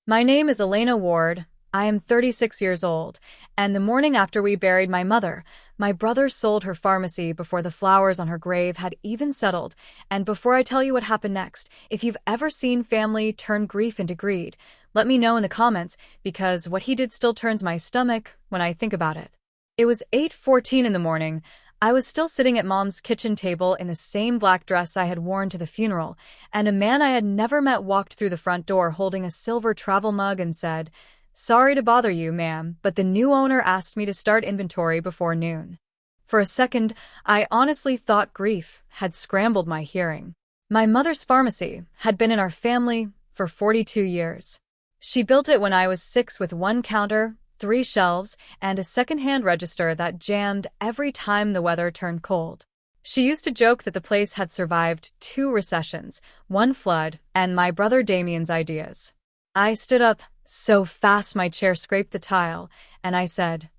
My name is Elena Ward. I am 36 years old, and the morning after we buried my mother, my brother sold her pharmacy before the flowers on her grave had even settled. And before I tell you what happened next, if you've ever seen family turn grief into greed, let me know in the comments, because what he did still turns my stomach when I think about it. It was 8:14 in the morning. I was still sitting at Mom's kitchen table in the same black dress I had worn to the funeral, and a man I had never met walked through the front door holding a silver travel mug and said, "Sorry to bother you, ma'am, but the new owner asked me to start inventory before noon." For a second, I honestly thought grief had scrambled my hearing. My mother's pharmacy had been in our family for 42 years. She built it when I was 6 with one counter, 3 shelves, and a second-hand register that jammed every time the weather turned cold. She used to joke that the place had survived 2 recessions, 1 flood, and my brother Damien's ideas. I stood up so fast my chair scraped the tile, and I said,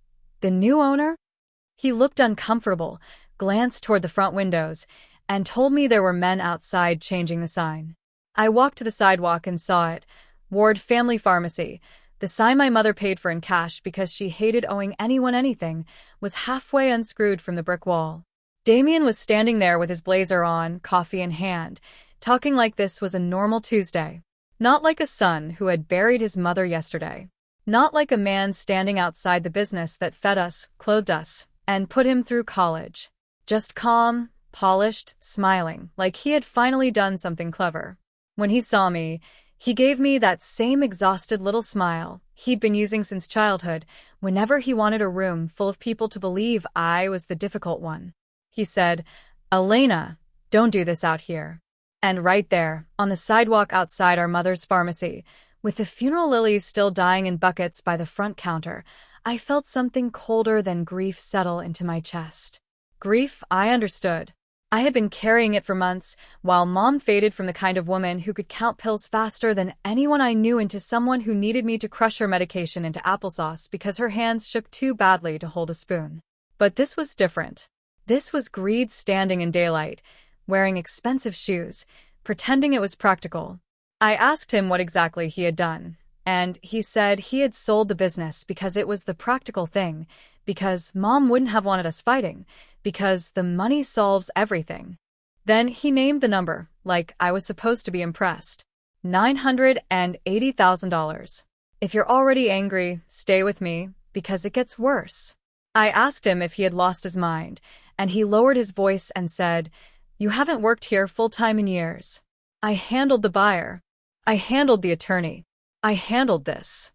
"The new owner?" He looked uncomfortable, glanced toward the front windows, and told me there were men outside changing the sign. I walked to the sidewalk and saw it, Ward Family Pharmacy. The sign my mother paid for in cash because she hated owing anyone anything was halfway unscrewed from the brick wall. Damien was standing there with his blazer on, coffee in hand, talking like this was a normal Tuesday. Not like a son who had buried his mother yesterday. Not like a man standing outside the business that fed us, clothed us, and put him through college. Just calm, polished, smiling, like he had finally done something clever. When he saw me, he gave me that same exhausted little smile he'd been using since childhood, whenever he wanted a room full of people to believe I was the difficult one. He said, "Elena, don't do this out here." And right there, on the sidewalk outside our mother's pharmacy, with the funeral lilies still dying in buckets by the front counter, I felt something colder than grief settle into my chest. Grief, I understood. I had been carrying it for months, while Mom faded from the kind of woman who could count pills faster than anyone I knew into someone who needed me to crush her medication into applesauce because her hands shook too badly to hold a spoon. But this was different. This was greed standing in daylight, wearing expensive shoes, pretending it was practical. I asked him what exactly he had done, and he said he had sold the business because it was the practical thing, because Mom wouldn't have wanted us fighting, because the money solves everything. Then he named the number, like I was supposed to be impressed. $980,000. If you're already angry, stay with me, because it gets worse. I asked him if he had lost his mind, and he lowered his voice and said, "You haven't worked here full-time in years." I handled the buyer. I handled the attorney. I handled this.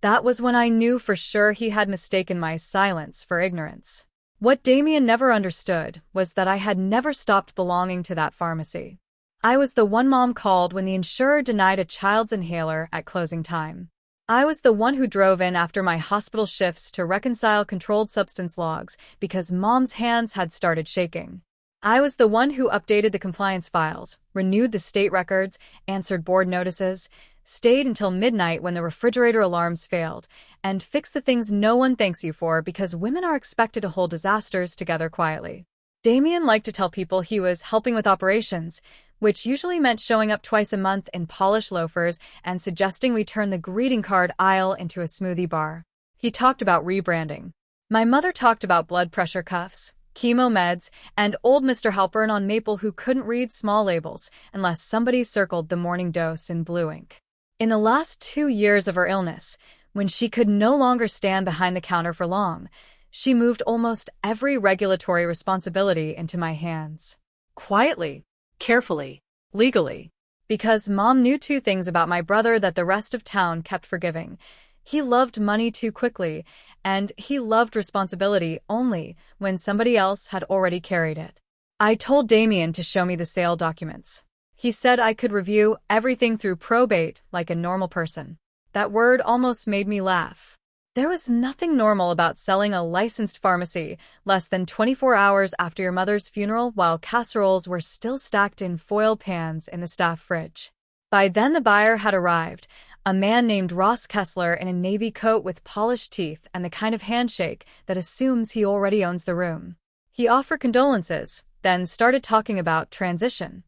That was when I knew for sure he had mistaken my silence for ignorance. What Damien never understood was that I had never stopped belonging to that pharmacy. I was the one Mom called when the insurer denied a child's inhaler at closing time. I was the one who drove in after my hospital shifts to reconcile controlled substance logs because Mom's hands had started shaking. I was the one who updated the compliance files, renewed the state records, answered board notices, stayed until midnight when the refrigerator alarms failed, and fixed the things no one thanks you for because women are expected to hold disasters together quietly. Damien liked to tell people he was helping with operations, which usually meant showing up twice a month in polished loafers and suggesting we turn the greeting card aisle into a smoothie bar. He talked about rebranding. My mother talked about blood pressure cuffs, chemo meds, and old Mr. Halpern on Maple who couldn't read small labels unless somebody circled the morning dose in blue ink. In the last 2 years of her illness, when she could no longer stand behind the counter for long, she moved almost every regulatory responsibility into my hands. Quietly, carefully, legally. Because Mom knew 2 things about my brother that the rest of town kept forgiving. He loved money too quickly, and he loved responsibility only when somebody else had already carried it. I told Damien to show me the sale documents. He said I could review everything through probate like a normal person. That word almost made me laugh. There was nothing normal about selling a licensed pharmacy less than 24 hours after your mother's funeral while casseroles were still stacked in foil pans in the staff fridge. By then the buyer had arrived, a man named Ross Kessler in a navy coat with polished teeth and the kind of handshake that assumes he already owns the room. He offered condolences, then started talking about transition.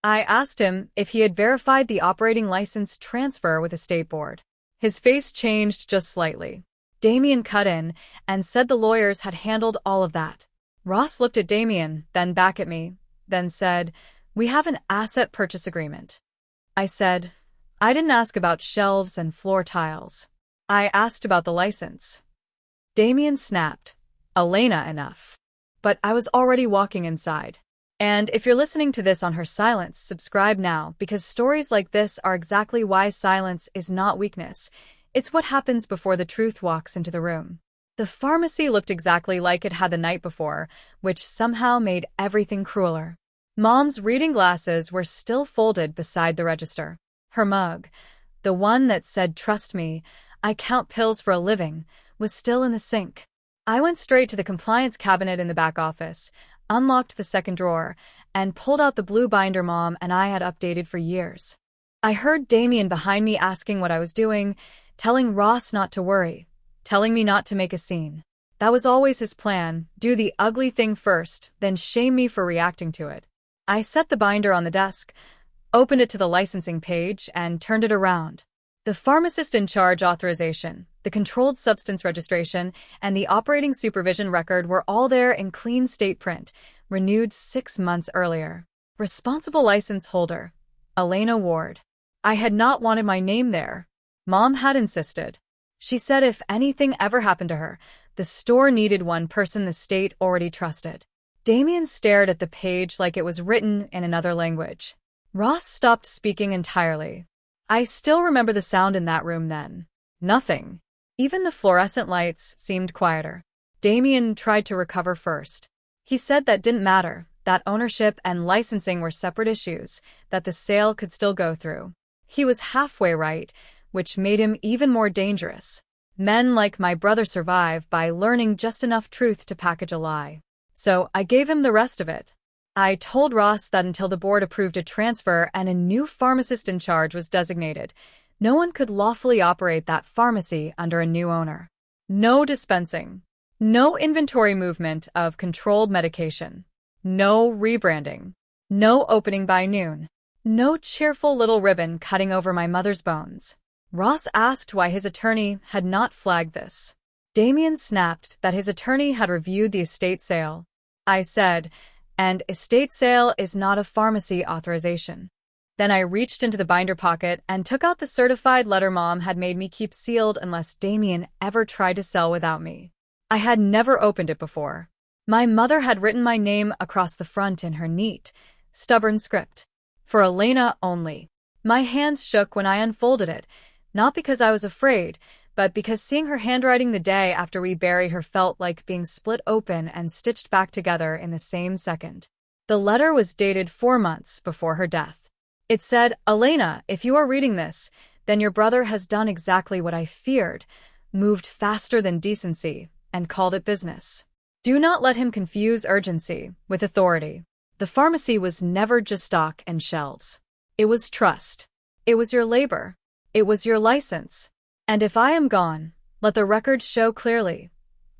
I asked him if he had verified the operating license transfer with the state board. His face changed just slightly. Damien cut in and said the lawyers had handled all of that. Ross looked at Damien, then back at me, then said, "We have an asset purchase agreement." I said, "I didn't ask about shelves and floor tiles. I asked about the license." Damien snapped, "Elena, enough." But I was already walking inside. And if you're listening to this on her silence, subscribe now, because stories like this are exactly why silence is not weakness. It's what happens before the truth walks into the room. The pharmacy looked exactly like it had the night before, which somehow made everything crueler. Mom's reading glasses were still folded beside the register. Her mug, the one that said, "Trust me, I count pills for a living," was still in the sink. I went straight to the compliance cabinet in the back office, unlocked the second drawer, and pulled out the blue binder Mom and I had updated for years. I heard Damien behind me asking what I was doing, telling Ross not to worry, telling me not to make a scene. That was always his plan: do the ugly thing first, then shame me for reacting to it. I set the binder on the desk, opened it to the licensing page, and turned it around. The pharmacist in charge authorization, the controlled substance registration, and the operating supervision record were all there in clean state print, renewed 6 months earlier. Responsible license holder, Elena Ward. I had not wanted my name there. Mom had insisted. She said if anything ever happened to her, the store needed one person the state already trusted. Damien stared at the page like it was written in another language. Ross stopped speaking entirely. I still remember the sound in that room then. Nothing. Even the fluorescent lights seemed quieter. Damien tried to recover first. He said that didn't matter, that ownership and licensing were separate issues, that the sale could still go through. He was halfway right, which made him even more dangerous. Men like my brother survive by learning just enough truth to package a lie. So I gave him the rest of it. I told Ross that until the board approved a transfer and a new pharmacist in charge was designated, no one could lawfully operate that pharmacy under a new owner. No dispensing. No inventory movement of controlled medication. No rebranding. No opening by noon. No cheerful little ribbon cutting over my mother's bones. Ross asked why his attorney had not flagged this. Damien snapped that his attorney had reviewed the estate sale. I said, "And estate sale is not a pharmacy authorization." Then I reached into the binder pocket and took out the certified letter Mom had made me keep sealed unless Damien ever tried to sell without me. I had never opened it before. My mother had written my name across the front in her neat, stubborn script. For Elena only. My hands shook when I unfolded it, not because I was afraid, but because seeing her handwriting the day after we buried her felt like being split open and stitched back together in the same second. The letter was dated 4 months before her death. It said, "Elena, if you are reading this, then your brother has done exactly what I feared, moved faster than decency, and called it business. Do not let him confuse urgency with authority. The pharmacy was never just stock and shelves. It was trust. It was your labor. It was your license. And if I am gone, let the record show clearly.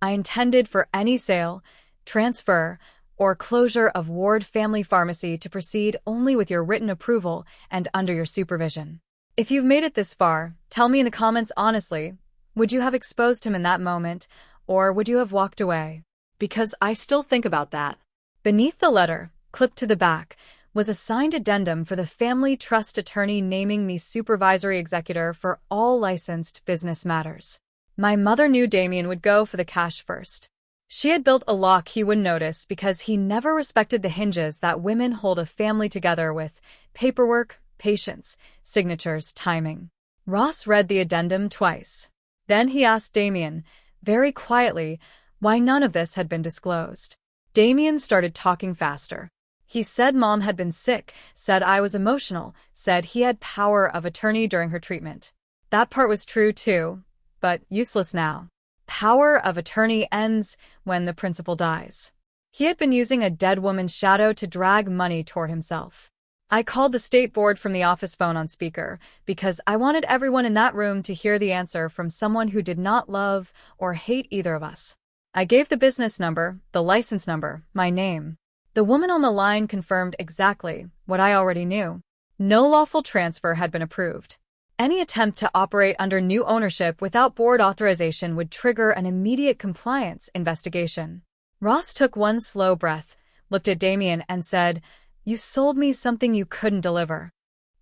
I intended for any sale, transfer, or closure of Ward Family Pharmacy to proceed only with your written approval and under your supervision. If you've made it this far, tell me in the comments honestly, would you have exposed him in that moment, or would you have walked away? Because I still think about that." Beneath the letter, clipped to the back, was a signed addendum for the family trust attorney naming me supervisory executor for all licensed business matters. My mother knew Damien would go for the cash first. She had built a lock he wouldn't notice because he never respected the hinges that women hold a family together with: paperwork, patience, signatures, timing. Ross read the addendum twice. Then he asked Damien, very quietly, why none of this had been disclosed. Damien started talking faster. He said Mom had been sick, said I was emotional, said he had power of attorney during her treatment. That part was true too, but useless now. Power of attorney ends when the principal dies. He had been using a dead woman's shadow to drag money toward himself. I called the state board from the office phone on speaker because I wanted everyone in that room to hear the answer from someone who did not love or hate either of us. I gave the business number, the license number, my name. The woman on the line confirmed exactly what I already knew. No lawful transfer had been approved. Any attempt to operate under new ownership without board authorization would trigger an immediate compliance investigation. Ross took one slow breath, looked at Damien, and said, "You sold me something you couldn't deliver."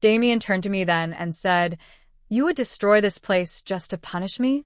Damien turned to me then and said, "You would destroy this place just to punish me?"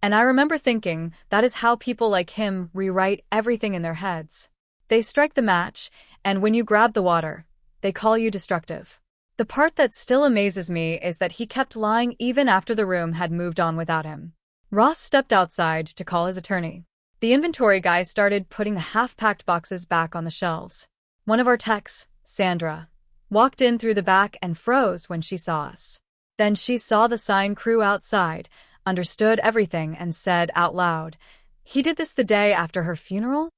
And I remember thinking, that is how people like him rewrite everything in their heads. They strike the match, and when you grab the water, they call you destructive. The part that still amazes me is that he kept lying even after the room had moved on without him. Ross stepped outside to call his attorney. The inventory guy started putting the half-packed boxes back on the shelves. One of our techs, Sandra, walked in through the back and froze when she saw us. Then she saw the sign crew outside, understood everything, and said out loud, "He did this the day after her funeral?"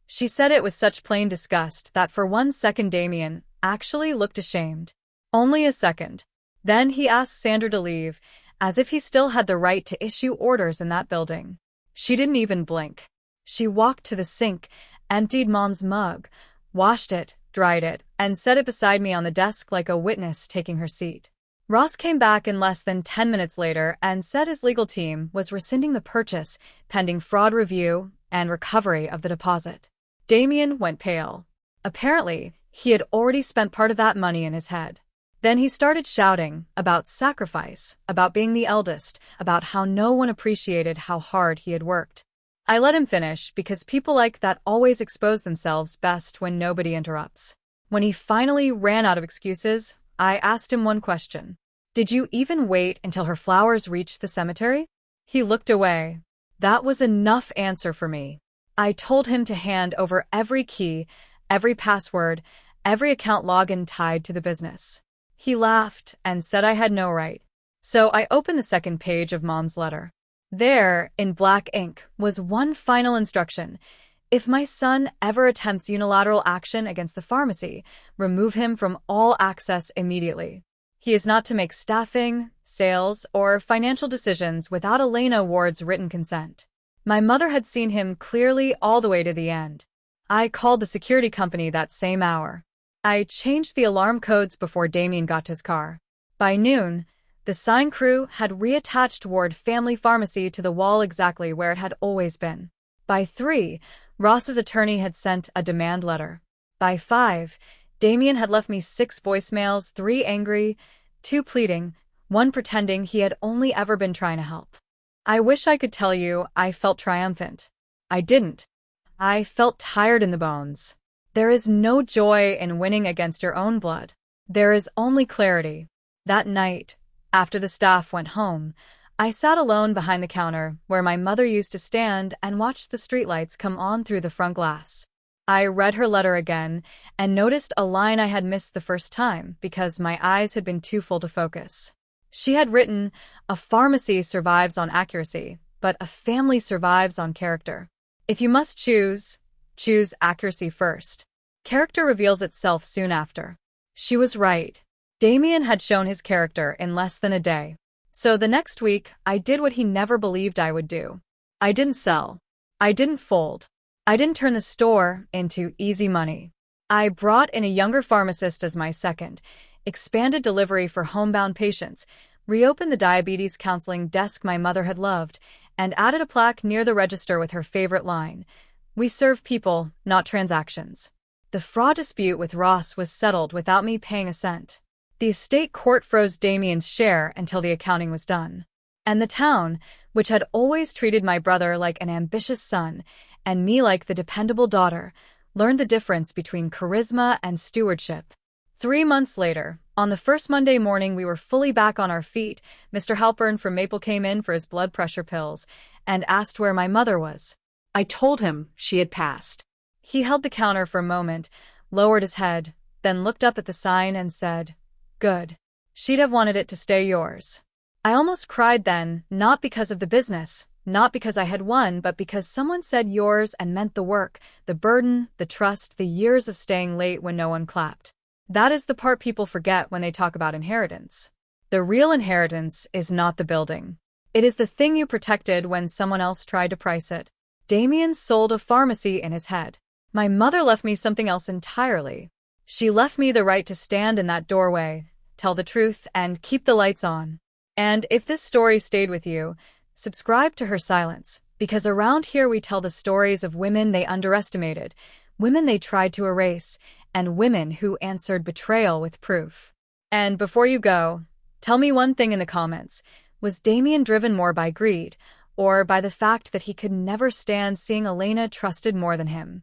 She said it with such plain disgust that for 1 second Damien actually looked ashamed. Only a second. Then he asked Sandra to leave, as if he still had the right to issue orders in that building. She didn't even blink. She walked to the sink, emptied Mom's mug, washed it, dried it, and set it beside me on the desk like a witness taking her seat. Ross came back in less than 10 minutes later and said his legal team was rescinding the purchase, pending fraud review and recovery of the deposit. Damien went pale. Apparently, he had already spent part of that money in his head. Then he started shouting about sacrifice, about being the eldest, about how no one appreciated how hard he had worked. I let him finish because people like that always expose themselves best when nobody interrupts. When he finally ran out of excuses, I asked him one question. "Did you even wait until her flowers reached the cemetery?" He looked away. That was enough answer for me. I told him to hand over every key, every password, every account login tied to the business. He laughed and said I had no right. So I opened the second page of Mom's letter. There, in black ink, was one final instruction. If my son ever attempts unilateral action against the pharmacy, remove him from all access immediately. He is not to make staffing, sales, or financial decisions without Elena Ward's written consent. My mother had seen him clearly all the way to the end. I called the security company that same hour. I changed the alarm codes before Damien got to his car. By noon, the sign crew had reattached Ward Family Pharmacy to the wall exactly where it had always been. By 3, Ross's attorney had sent a demand letter. By 5, Damien had left me 6 voicemails, 3 angry, 2 pleading, 1 pretending he had only ever been trying to help. I wish I could tell you I felt triumphant. I didn't. I felt tired in the bones. There is no joy in winning against your own blood. There is only clarity. That night, after the staff went home, I sat alone behind the counter where my mother used to stand and watched the streetlights come on through the front glass. I read her letter again and noticed a line I had missed the first time because my eyes had been too full to focus. She had written, "A pharmacy survives on accuracy, but a family survives on character. If you must choose accuracy first. Character reveals itself soon after." She was right. Damien had shown his character in less than a day. So the next week, I did what he never believed I would do. I didn't sell. I didn't fold. I didn't turn the store into easy money. I brought in a younger pharmacist as my second, expanded delivery for homebound patients, reopened the diabetes counseling desk my mother had loved, and added a plaque near the register with her favorite line, "We serve people, not transactions." The fraud dispute with Ross was settled without me paying a cent. The estate court froze Damien's share until the accounting was done. And the town, which had always treated my brother like an ambitious son and me like the dependable daughter, learned the difference between charisma and stewardship. 3 months later, on the first Monday morning we were fully back on our feet, Mr. Halpern from Maple came in for his blood pressure pills and asked where my mother was. I told him she had passed. He held the counter for a moment, lowered his head, then looked up at the sign and said, "Good. She'd have wanted it to stay yours." I almost cried then, not because of the business, not because I had won, but because someone said yours and meant the work, the burden, the trust, the years of staying late when no one clapped. That is the part people forget when they talk about inheritance. The real inheritance is not the building. It is the thing you protected when someone else tried to price it. Damien sold a pharmacy in his head. My mother left me something else entirely. She left me the right to stand in that doorway, tell the truth, and keep the lights on. And if this story stayed with you, subscribe to her silence, because around here we tell the stories of women they underestimated, women they tried to erase, and women who answered betrayal with proof. And before you go, tell me one thing in the comments. Was Damien driven more by greed, or by the fact that he could never stand seeing Elena trusted more than him?